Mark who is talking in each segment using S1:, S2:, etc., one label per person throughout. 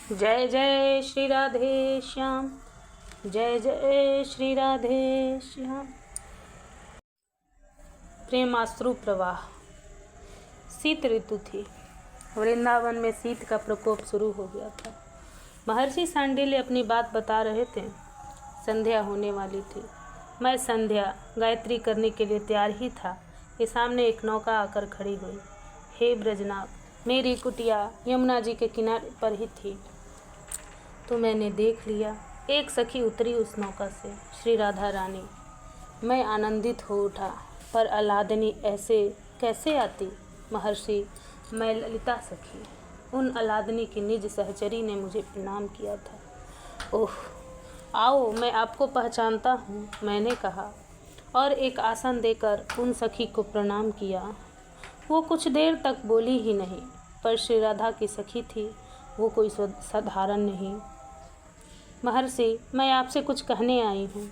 S1: जय जय श्री राधे श्याम, जय जय श्री राधे श्याम। प्रेमाश्रु प्रवाह। शीत ऋतु थी। वृंदावन में शीत का प्रकोप शुरू हो गया था। महर्षि सांडिल्य अपनी बात बता रहे थे। संध्या होने वाली थी। मैं संध्या गायत्री करने के लिए तैयार ही था कि सामने एक नौका आकर खड़ी हुई। हे ब्रजनाथ, मेरी कुटिया यमुना जी के किनारे पर ही थी तो मैंने देख लिया। एक सखी उतरी उस नौका से, श्री राधा रानी। मैं आनंदित हो उठा, पर अलादनी ऐसे कैसे आती? महर्षि, मैं ललिता सखी। उन अलादनी की निज सहचरी ने मुझे प्रणाम किया था। ओह, आओ, मैं आपको पहचानता हूँ, मैंने कहा और एक आसन देकर उन सखी को प्रणाम किया। वो कुछ देर तक बोली ही नहीं, पर श्री राधा की सखी थी, वो कोई साधारण नहीं। महर्षि, मैं आपसे कुछ कहने आई हूँ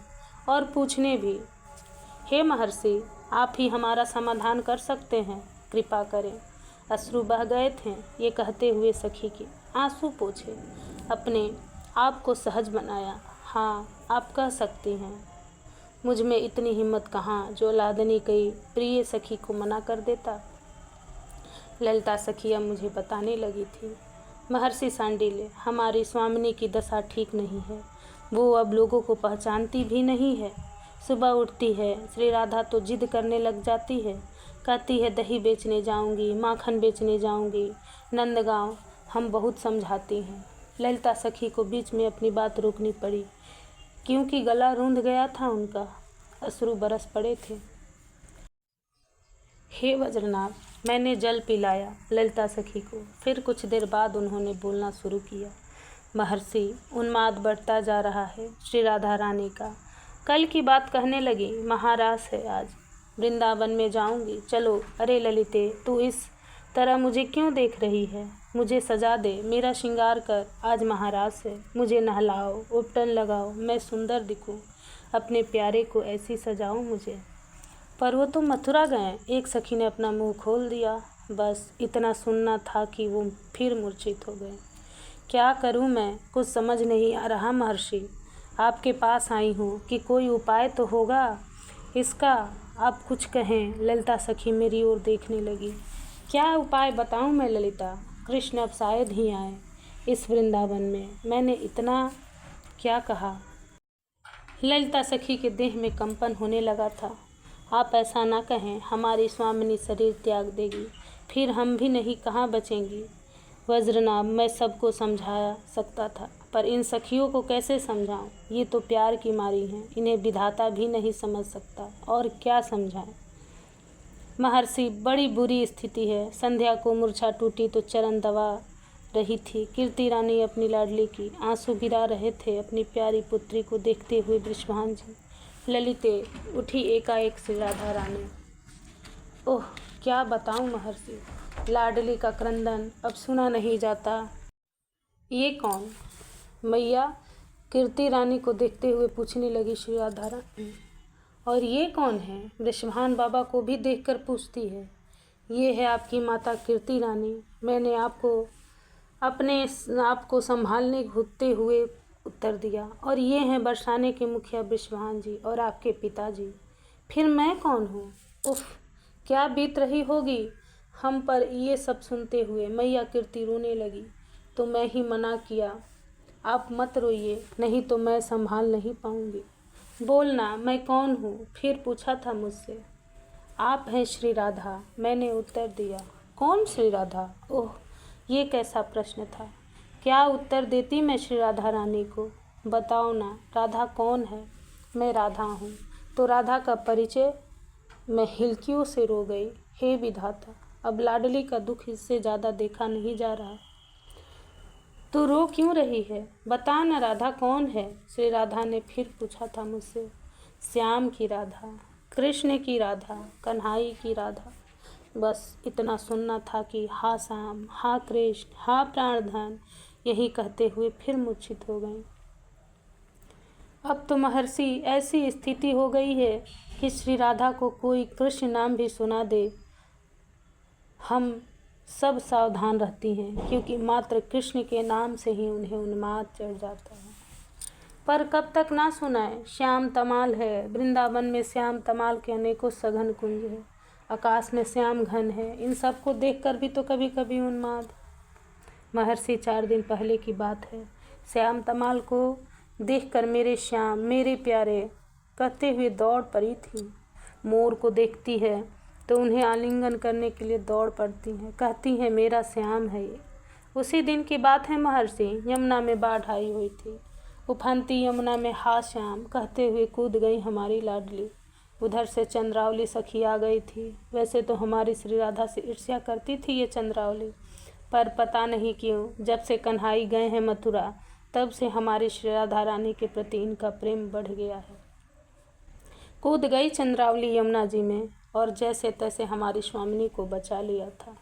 S1: और पूछने भी। हे महर्षि, आप ही हमारा समाधान कर सकते हैं, कृपा करें। अश्रु बह गए थे ये कहते हुए सखी के। आंसू पोंछे, अपने आप को सहज बनाया। हाँ, आप कह सकती हैं। मुझ में इतनी हिम्मत कहाँ जो लादनी कई प्रिय सखी को मना कर देता। ललिता सखी अब मुझे बताने लगी थी। महर्षि सांडिल्य, हमारी स्वामिनी की दशा ठीक नहीं है। वो अब लोगों को पहचानती भी नहीं है। सुबह उठती है, श्री राधा तो जिद करने लग जाती है। कहती है दही बेचने जाऊंगी, माखन बेचने जाऊंगी नंदगांव। हम बहुत समझाती हैं। ललिता सखी को बीच में अपनी बात रोकनी पड़ी, क्योंकि गला रूंध गया था उनका। अश्रु बरस पड़े थे। हे वज्रनाथ, मैंने जल पिलाया ललिता सखी को। फिर कुछ देर बाद उन्होंने बोलना शुरू किया। महर्षि, उन्माद बढ़ता जा रहा है श्री राधा रानी का। कल की बात कहने लगी, महारास है आज, वृंदावन में जाऊंगी, चलो। अरे ललिते, तू इस तरह मुझे क्यों देख रही है? मुझे सजा दे, मेरा श्रृंगार कर, आज महारास है। मुझे नहलाओ, उपटन लगाओ, मैं सुंदर दिखूं, अपने प्यारे को ऐसी सजाओ मुझे। पर वो तो मथुरा गए, एक सखी ने अपना मुंह खोल दिया। बस इतना सुनना था कि वो फिर मूर्छित हो गए। क्या करूं मैं, कुछ समझ नहीं आ रहा महर्षि। आपके पास आई हूँ कि कोई उपाय तो होगा इसका, आप कुछ कहें। ललिता सखी मेरी ओर देखने लगी। क्या उपाय बताऊं मैं ललिता? कृष्ण अब शायद ही आए इस वृंदावन में, मैंने इतना क्या कहा? ललिता सखी के देह में कंपन होने लगा था। आप ऐसा ना कहें, हमारी स्वामिनी शरीर त्याग देगी, फिर हम भी नहीं कहाँ बचेंगी। वज्रनाभ, मैं सबको समझा सकता था, पर इन सखियों को कैसे समझाऊं? ये तो प्यार की मारी हैं, इन्हें विधाता भी नहीं समझ सकता, और क्या समझाएं? महर्षि, बड़ी बुरी स्थिति है। संध्या को मूर्छा टूटी तो चरण दबा रही थी। कीर्ति रानी अपनी लाडली की आंसू गिरा रहे थे अपनी प्यारी पुत्री को देखते हुए। वृषभान जी, ललिते, उठी एकाएक श्री राधा रानी। ओह, क्या बताऊं महर्षि, लाडली का क्रंदन अब सुना नहीं जाता। ये कौन? मैया कीर्ति रानी को देखते हुए पूछने लगी श्री राधा रानी। और ये कौन है? वृषभान बाबा को भी देखकर पूछती है। ये है आपकी माता कीर्ति रानी। मैंने अपने आप को संभालने घुटते हुए उत्तर दिया। और ये हैं बरसाने के मुखिया वृषभान जी और आपके पिताजी। फिर मैं कौन हूँ? उफ, क्या बीत रही होगी हम पर ये सब सुनते हुए। मैया कीर्ति रोने लगी तो मैं ही मना किया, आप मत रोइए, नहीं तो मैं संभाल नहीं पाऊंगी। बोलना, मैं कौन हूँ? फिर पूछा था मुझसे। आप हैं श्री राधा, मैंने उत्तर दिया। कौन श्री राधा? ओह, ये कैसा प्रश्न था। क्या उत्तर देती मैं श्री राधा रानी को? बताओ ना, राधा कौन है? मैं राधा हूँ। तो राधा का परिचय? मैं हिलकियों से रो गई। हे विधाता, अब लाडली का दुख इससे ज़्यादा देखा नहीं जा रहा। तू रो क्यों रही है? बता ना, राधा कौन है? श्री राधा ने फिर पूछा था मुझसे। श्याम की राधा, कृष्ण की राधा, कन्हई की राधा। बस इतना सुनना था कि हा श्याम, हा कृष्ण, हा प्राणधन, यही कहते हुए फिर मूर्छित हो गई। अब तो महर्षि ऐसी स्थिति हो गई है कि श्री राधा को कोई कृष्ण नाम भी सुना दे, हम सब सावधान रहती हैं, क्योंकि मात्र कृष्ण के नाम से ही उन्हें उन्माद चढ़ जाता है। पर कब तक ना सुनाए, श्याम तमाल है, वृंदावन में श्याम तमाल के अनेकों सघन कुंज है, आकाश में श्याम घन है, इन सबको देखकर भी तो कभी कभी उन्माद। महर्षि 4 दिन पहले की बात है। श्याम तमाल को देखकर मेरे श्याम, मेरे प्यारे कहते हुए दौड़ पड़ी थी। मोर को देखती है तो उन्हें आलिंगन करने के लिए दौड़ पड़ती हैं, कहती हैं मेरा श्याम है ये। उसी दिन की बात है महर्षि, यमुना में बाढ़ आई हुई थी। उफनती यमुना में हा श्याम कहते हुए कूद गई हमारी लाडली। उधर से चंद्रावली सखी आ गई थी। वैसे तो हमारी श्री राधा से ईर्ष्या करती थी ये चंद्रावली, पर पता नहीं क्यों जब से कन्हाई गए हैं मथुरा, तब से हमारी श्री राधा रानी के प्रति इनका प्रेम बढ़ गया है। कूद गई चंद्रावली यमुना जी में और जैसे तैसे हमारी स्वामिनी को बचा लिया था।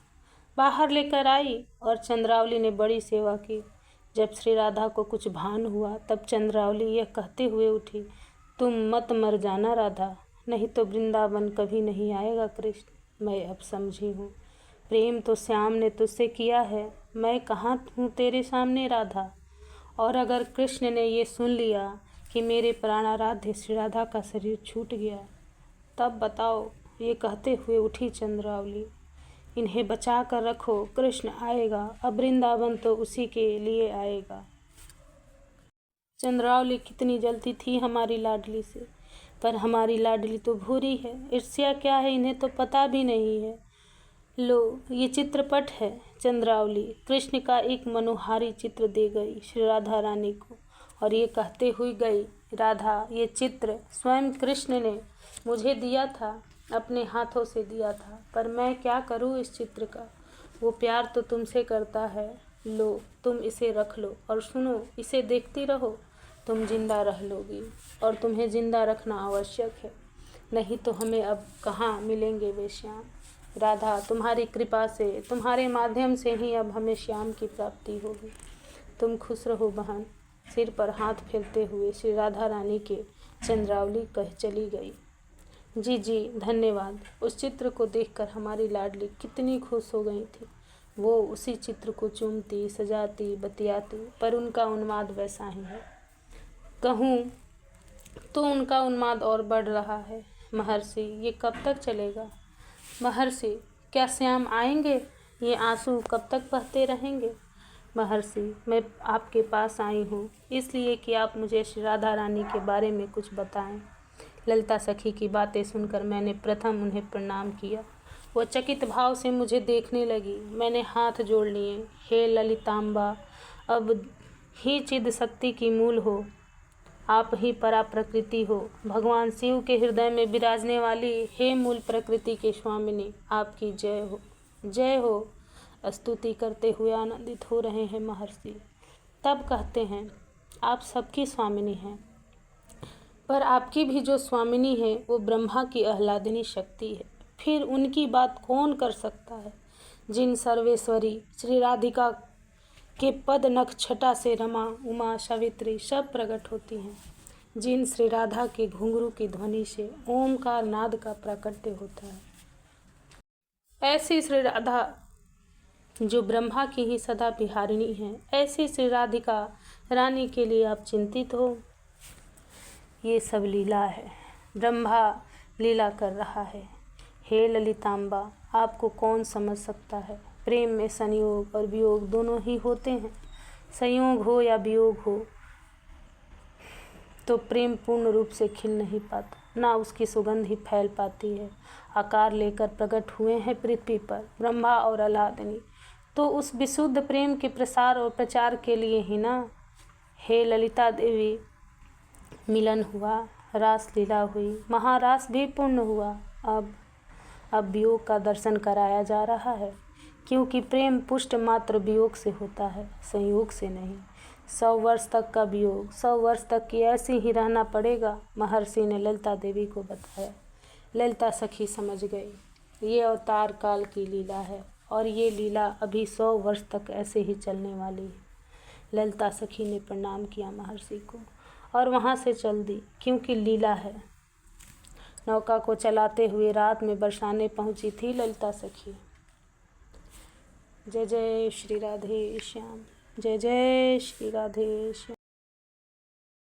S1: बाहर लेकर आई और चंद्रावली ने बड़ी सेवा की। जब श्री राधा को कुछ भान हुआ तब चंद्रावली यह कहते हुए उठी, तुम मत मर जाना राधा, नहीं तो वृंदावन कभी नहीं आएगा कृष्ण। मैं अब समझी हूँ, प्रेम तो श्याम ने तुझसे किया है, मैं कहाँ हूँ तेरे सामने राधा। और अगर कृष्ण ने ये सुन लिया कि मेरे प्राणाराध्य श्री राधा का शरीर छूट गया, तब बताओ। ये कहते हुए उठी चंद्रावली, इन्हें बचा कर रखो, कृष्ण आएगा, अब वृंदावन तो उसी के लिए आएगा। चंद्रावली कितनी जलती थी हमारी लाडली से, पर हमारी लाडली तो भूरी है, ईर्ष्या क्या है इन्हें तो पता भी नहीं है। लो ये चित्रपट है। चंद्रावली कृष्ण का एक मनोहारी चित्र दे गई श्री राधा रानी को और ये कहते हुए गई, राधा ये चित्र स्वयं कृष्ण ने मुझे दिया था, अपने हाथों से दिया था, पर मैं क्या करूँ इस चित्र का, वो प्यार तो तुमसे करता है। लो तुम इसे रख लो और सुनो, इसे देखती रहो, तुम जिंदा रह लोगी और तुम्हें जिंदा रखना आवश्यक है, नहीं तो हमें अब कहाँ मिलेंगे वे श्याम। राधा तुम्हारी कृपा से, तुम्हारे माध्यम से ही अब हमें श्याम की प्राप्ति होगी। तुम खुश रहो बहन। सिर पर हाथ फेरते हुए श्री राधा रानी के चंद्रावली कह चली गई। जी जी धन्यवाद। उस चित्र को देखकर हमारी लाडली कितनी खुश हो गई थी। वो उसी चित्र को चूमती, सजाती, बतियाती, पर उनका उन्माद वैसा ही है। कहूँ तो उनका उन्माद और बढ़ रहा है। महर्षि ये कब तक चलेगा? महर्षि क्या श्याम आएंगे? ये आंसू कब तक बहते रहेंगे? महर्षि मैं आपके पास आई हूँ इसलिए कि आप मुझे श्री राधा रानी के बारे में कुछ बताएं। ललिता सखी की बातें सुनकर मैंने प्रथम उन्हें प्रणाम किया। वो चकित भाव से मुझे देखने लगी। मैंने हाथ जोड़ लिए। हे ललितांबा, अब ही चिद शक्ति की मूल हो, आप ही परा प्रकृति हो, भगवान शिव के हृदय में विराजने वाली हे मूल प्रकृति के स्वामिनी, आपकी जय हो, जय हो। स्तुति करते हुए आनंदित हो रहे हैं महर्षि। तब कहते हैं, आप सबकी स्वामिनी हैं, पर आपकी भी जो स्वामिनी है वो ब्रह्मा की आह्लादिनी शक्ति है। फिर उनकी बात कौन कर सकता है? जिन सर्वेश्वरी श्री राधिका के पद नख छटा से रमा, उमा, सावित्री सब प्रकट होती हैं, जिन श्री राधा के घुंघरू की ध्वनि से ओमकार नाद का प्राकट्य होता है, ऐसी श्री राधा जो ब्रह्मा की ही सदा बिहारिणी है, ऐसी श्री राधिका रानी के लिए आप चिंतित हो? ये सब लीला है, ब्रह्मा लीला कर रहा है। हे ललितांबा, आपको कौन समझ सकता है? प्रेम में संयोग और वियोग दोनों ही होते हैं। संयोग हो या वियोग हो तो प्रेम पूर्ण रूप से खिल नहीं पाता, ना उसकी सुगंध ही फैल पाती है। आकार लेकर प्रकट हुए हैं पृथ्वी पर ब्रह्मा और आह्लादिनी, तो उस विशुद्ध प्रेम के प्रसार और प्रचार के लिए ही ना। हे ललिता देवी, मिलन हुआ, रास लीला हुई, महारास भी पूर्ण हुआ। अब वियोग का दर्शन कराया जा रहा है, क्योंकि प्रेम पुष्ट मात्र वियोग से होता है, संयोग से नहीं। 100 वर्ष तक का वियोग, 100 वर्ष तक की ऐसे ही रहना पड़ेगा, महर्षि ने ललिता देवी को बताया। ललिता सखी समझ गई, ये अवतार काल की लीला है और ये लीला अभी 100 वर्ष तक ऐसे ही चलने वाली है। ललिता सखी ने प्रणाम किया महर्षि को और वहाँ से चल दी, क्योंकि लीला है। नौका को चलाते हुए रात में बरसाने पहुँची थी ललिता सखी। जय जय श्री राधे श्याम, जय जय श्री राधे श्याम।